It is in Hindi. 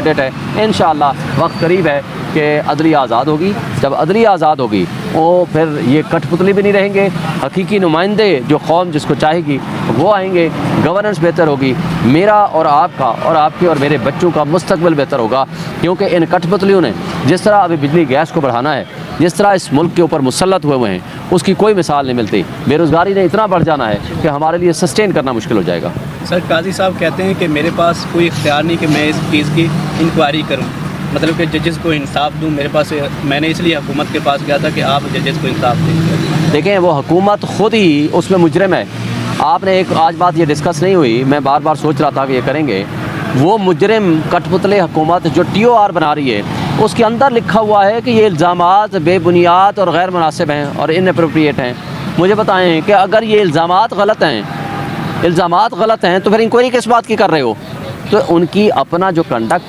है। इंशाअल्लाह वक्त करीब है कि अदलिया आज़ाद होगी। जब अदलिया आज़ाद होगी वो फिर ये कठपुतली भी नहीं रहेंगे, हकीकी नुमाइंदे जो कौम जिसको चाहेगी वो आएंगे, गवर्नेंस बेहतर होगी, मेरा और आपका और आपके और मेरे बच्चों का मुस्तकबिल बेहतर होगा। क्योंकि इन कठपुतलियों ने जिस तरह अभी बिजली गैस को बढ़ाना है, जिस तरह इस मुल्क के ऊपर मुसल्लत हुए हैं, उसकी कोई मिसाल नहीं मिलती। बेरोज़गारी ने इतना बढ़ जाना है कि हमारे लिए सस्टेन करना मुश्किल हो जाएगा। सर, काजी साहब कहते हैं कि मेरे पास कोई इख्तियार नहीं कि मैं इस चीज़ की इंक्वायरी करूं, मतलब कि जजेस को इंसाफ दूं। मेरे पास, मैंने इसलिए हुकूमत के पास गया था कि आप जजेस को इंसाफ दें। देखें, वो हुकूमत ख़ुद ही उसमें मुजरिम है। आपने एक आज बात ये डिस्कस नहीं हुई, मैं बार बार सोच रहा था कि ये करेंगे। वो मुजरिम कठपुतले हुकूमत जो TOR बना रही है, उसके अंदर लिखा हुआ है कि ये इल्ज़ामात बेबुनियाद और गैर मुनासिब हैं और इनअप्रोप्रिएट हैं। मुझे बताएं कि अगर ये इल्ज़ामात गलत हैं तो फिर इंक्वायरी किस बात की कर रहे हो? तो उनकी अपना जो कंडक्ट है